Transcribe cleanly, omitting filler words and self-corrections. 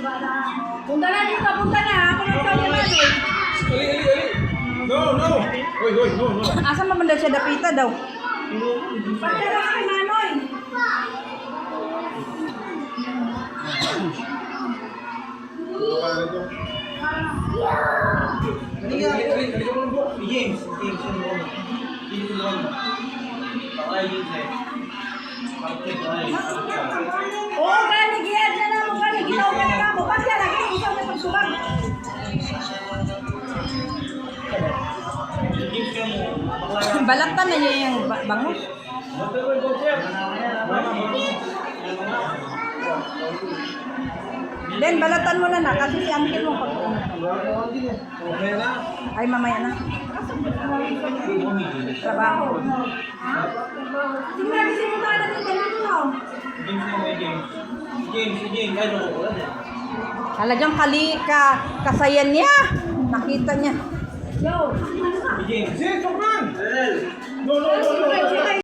Punta na dito, punta na. Ako na ikaw yung ano. No, no. Hoy, no. Asa man daw siya dapita daw? Pagkara ka kay Manoy. James. Oo, gani, giyad na mo, gani. Gitaw ka na mo. Pagkara lagi, ikaw na pagsubag. Balatan na niya yung bangus. Den, balatan mo na kasi si Uncle mo pag ay mamaya na. Trabaho. Tingnan si mo na natin dito. James, ano ko? Talagang kasayan niya. Nakita niya. Yo. James, come on. No.